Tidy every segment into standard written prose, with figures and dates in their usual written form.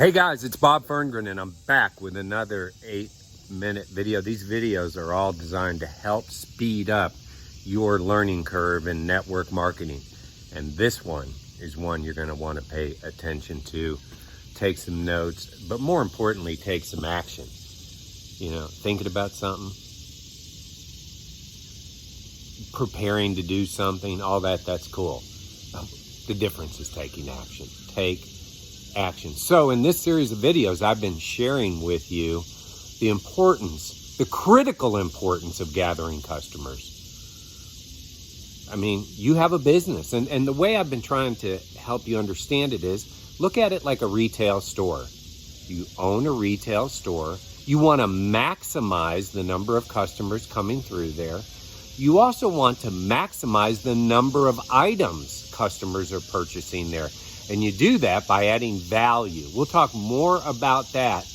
Hey guys, it's Bob Ferngren and I'm back with another 8-minute video. These videos are all designed to help speed up your learning curve in network marketing. And this one is one you're going to want to pay attention to, take some notes, but more importantly, take some action. You know, thinking about something, preparing to do something, all that's cool. The difference is taking action. Take action. So in this series of videos, I've been sharing with you the importance, the critical importance of gathering customers. I mean, you have a business, and the way I've been trying to help you understand it is, look at it like a retail store. You own a retail store. You want to maximize the number of customers coming through there. You also want to maximize the number of items customers are purchasing there. And you do that by adding value. We'll talk more about that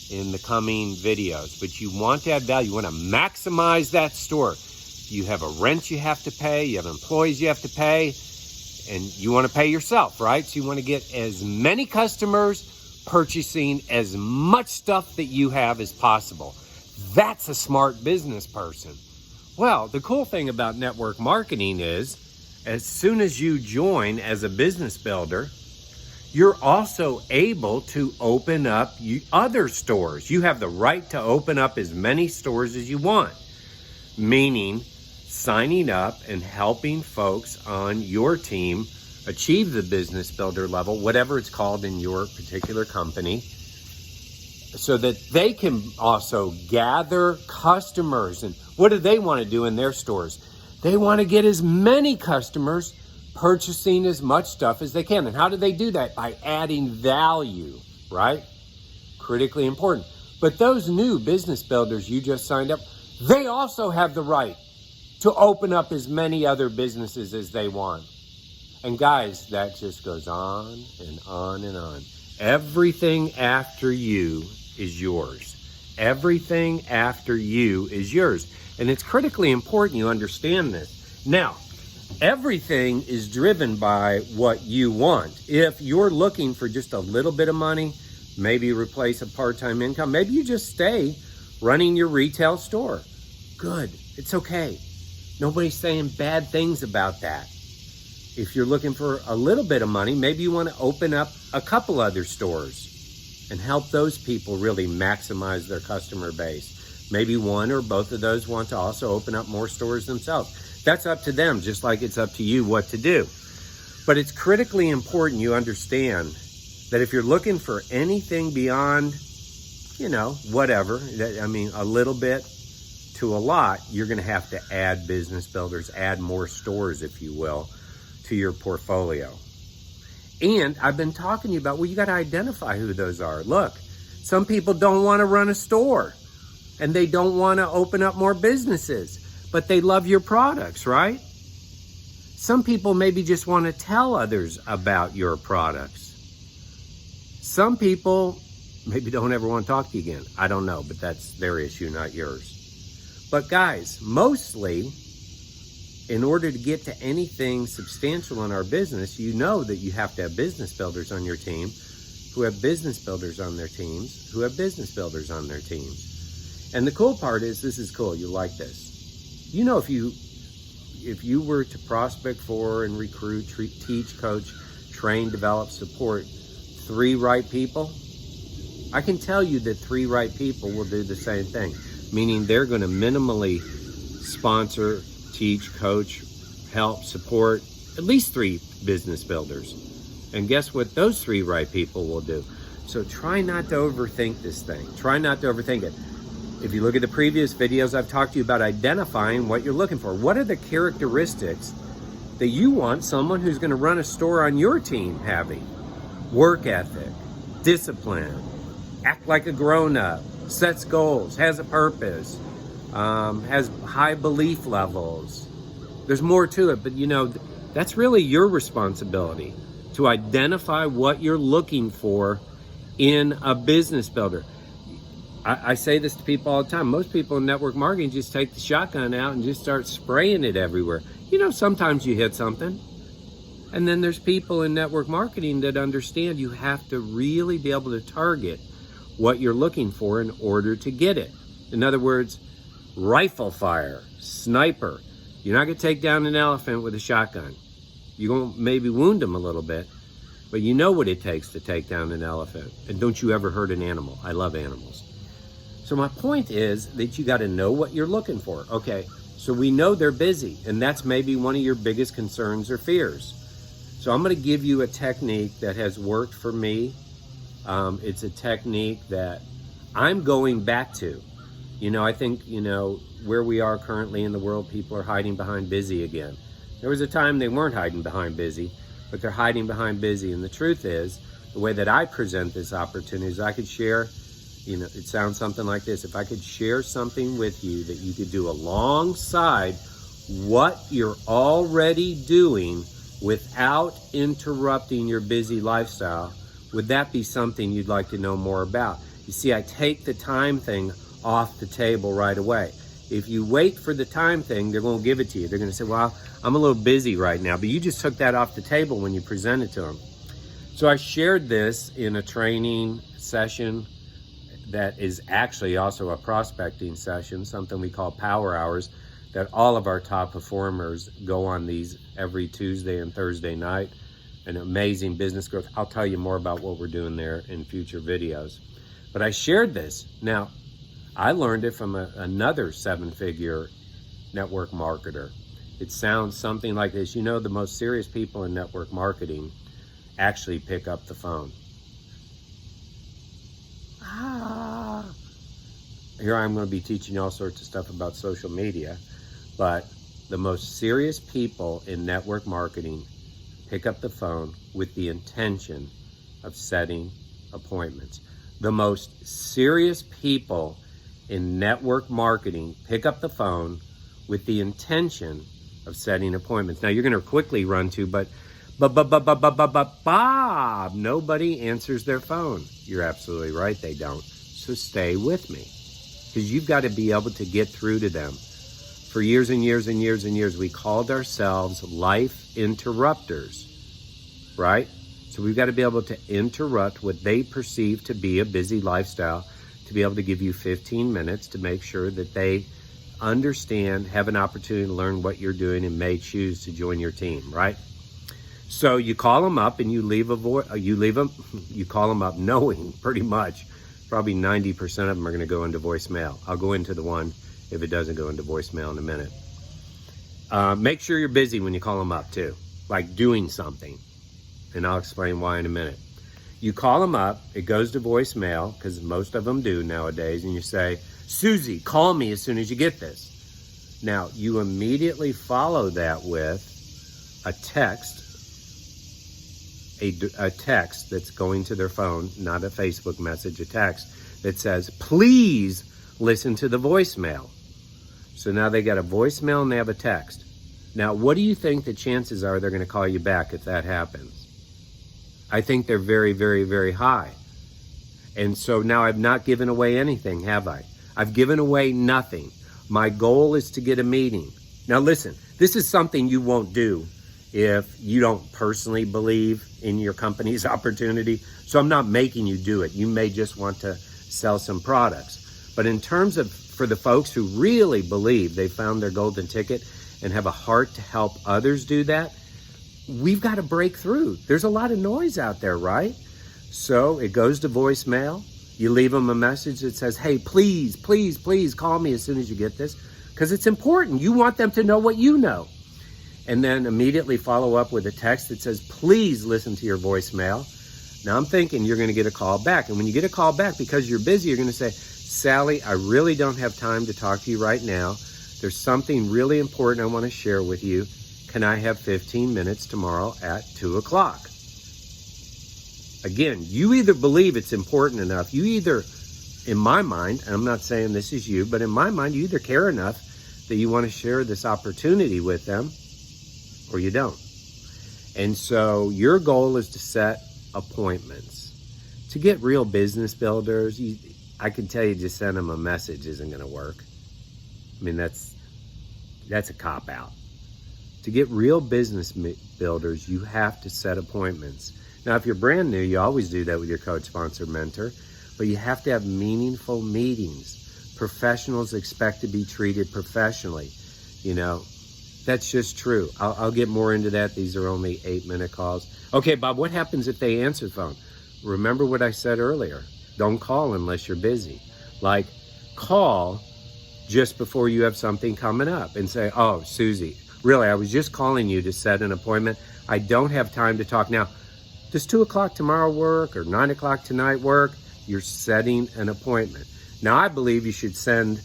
in the coming videos. But you want to add value. You want to maximize that store. You have a rent you have to pay. You have employees you have to pay. And you want to pay yourself, right? So you want to get as many customers purchasing as much stuff that you have as possible. That's a smart business person. Well, the cool thing about network marketing is, as soon as you join as a business builder, you're also able to open up other stores. You have the right to open up as many stores as you want, meaning signing up and helping folks on your team achieve the business builder level, whatever it's called in your particular company, so that they can also gather customers. And what do they want to do in their stores? They want to get as many customers purchasing as much stuff as they can. And how do they do that? By adding value, right? Critically important. But those new business builders you just signed up, they also have the right to open up as many other businesses as they want. And guys, that just goes on and on and on. Everything after you is yours. Everything after you is yours. And it's critically important you understand this. Now, everything is driven by what you want. If you're looking for just a little bit of money, maybe replace a part-time income, maybe you just stay running your retail store. Good, it's okay. Nobody's saying bad things about that. If you're looking for a little bit of money, maybe you want to open up a couple other stores and help those people really maximize their customer base. Maybe one or both of those want to also open up more stores themselves. That's up to them, just like it's up to you what to do. But it's critically important you understand that if you're looking for anything beyond, whatever, I mean, a little bit to a lot, you're going to have to add business builders, add more stores, if you will, to your portfolio. And I've been talking to you about, well, you got to identify who those are. Look, some people don't want to run a store. And they don't want to open up more businesses, but they love your products, right? Some people maybe just want to tell others about your products. Some people maybe don't ever want to talk to you again. I don't know, but that's their issue, not yours. But guys, mostly, in order to get to anything substantial in our business, you know that you have to have business builders on your team who have business builders on their teams who have business builders on their teams. And the cool part is, this is cool, you like this. You know, if you were to prospect for and recruit, teach, coach, train, develop, support 3 right people, I can tell you that 3 right people will do the same thing, meaning they're going to minimally sponsor, teach, coach, help, support at least 3 business builders. And guess what those 3 right people will do? So try not to overthink this thing. Try not to overthink it. If you look at the previous videos, I've talked to you about identifying what you're looking for. What are the characteristics that you want someone who's going to run a store on your team having? Work ethic, discipline, act like a grown-up, sets goals, has a purpose, has high belief levels. There's more to it, but that's really your responsibility to identify what you're looking for in a business builder. I say this to people all the time. Most people in network marketing just take the shotgun out and just start spraying it everywhere. Sometimes you hit something. And then there's people in network marketing that understand you have to really be able to target what you're looking for in order to get it. In other words, rifle fire, sniper. You're not going to take down an elephant with a shotgun. You're going to maybe wound him a little bit, but you know what it takes to take down an elephant. And don't you ever hurt an animal. I love animals. So my point is that you got to know what you're looking for. Okay, so we know they're busy, and that's maybe one of your biggest concerns or fears. So I'm going to give you a technique that has worked for me. It's a technique that I'm going back to. You know, I think, where we are currently in the world, people are hiding behind busy again. There was a time they weren't hiding behind busy, but they're hiding behind busy. And the truth is, the way that I present this opportunity is I could share, it sounds something like this. If I could share something with you that you could do alongside what you're already doing without interrupting your busy lifestyle, would that be something you'd like to know more about? You see, I take the time thing off the table right away. If you wait for the time thing, they're going to give it to you. They're going to say, well, I'm a little busy right now, but you just took that off the table when you present it to them. So I shared this in a training session that is actually also a prospecting session, something we call power hours, that all of our top performers go on these every Tuesday and Thursday night. An amazing business growth. I'll tell you more about what we're doing there in future videos. But I shared this. Now, I learned it from another 7-figure network marketer. It sounds something like this. The most serious people in network marketing actually pick up the phone. Here I'm going to be teaching you all sorts of stuff about social media. But the most serious people in network marketing pick up the phone with the intention of setting appointments. The most serious people in network marketing pick up the phone with the intention of setting appointments. Now you're going to quickly run to, but Bob, nobody answers their phone. You're absolutely right, they don't. So stay with me, because you've got to be able to get through to them. For years and years and years and years, we called ourselves life interrupters, right? So we've got to be able to interrupt what they perceive to be a busy lifestyle, to be able to give you 15 minutes to make sure that they understand, have an opportunity to learn what you're doing, and may choose to join your team, right? So you call them up and you leave you call them up knowing pretty much, probably 90% of them are going to go into voicemail. I'll go into the one if it doesn't go into voicemail in a minute. Make sure you're busy when you call them up too, like doing something. And I'll explain why in a minute. You call them up, it goes to voicemail, because most of them do nowadays, and you say, Susie, call me as soon as you get this. Now, you immediately follow that with a text, a text that's going to their phone, not a Facebook message, a text that says, please listen to the voicemail. So now they got a voicemail and they have a text. Now, what do you think the chances are they're going to call you back if that happens? I think they're very, very, very high. And so now I've not given away anything, have I? I've given away nothing. My goal is to get a meeting. Now listen, this is something you won't do if you don't personally believe in your company's opportunity. So I'm not making you do it. You may just want to sell some products. But in terms of, for the folks who really believe they found their golden ticket and have a heart to help others do that, we've got to break through. There's a lot of noise out there, right? So it goes to voicemail. You leave them a message that says, hey, please, please, please call me as soon as you get this, because it's important. You want them to know what you know. And then immediately follow up with a text that says, please listen to your voicemail. Now I'm thinking you're going to get a call back. And when you get a call back, because you're busy, you're going to say, Sally, I really don't have time to talk to you right now. There's something really important I want to share with you. Can I have 15 minutes tomorrow at 2 o'clock? Again, you either believe it's important enough, you either, in my mind, and I'm not saying this is you, but in my mind, you either care enough that you want to share this opportunity with them, or you don't. And so your goal is to set appointments. To get real business builders, I can tell you just send them a message isn't going to work. I mean, that's a cop-out. To get real business builders, you have to set appointments. Now, if you're brand new, you always do that with your coach, sponsor, mentor, but you have to have meaningful meetings. Professionals expect to be treated professionally. You know, that's just true. I'll get more into that. These are only 8-minute calls. Okay, Bob, what happens if they answer the phone? Remember what I said earlier. Don't call unless you're busy. Like, call just before you have something coming up and say, oh, Susie, really, I was just calling you to set an appointment. I don't have time to talk now. Does 2 o'clock tomorrow work or 9 o'clock tonight work? You're setting an appointment. Now, I believe you should send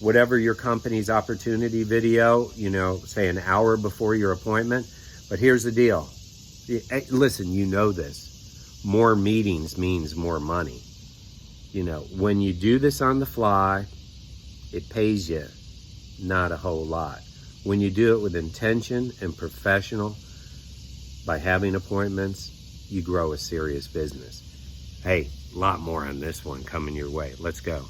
whatever your company's opportunity video, you know, say an hour before your appointment. But here's the deal. Listen, you know this. More meetings means more money. You know, when you do this on the fly, it pays you not a whole lot. When you do it with intention and professional, by having appointments, you grow a serious business. Hey, a lot more on this one coming your way. Let's go.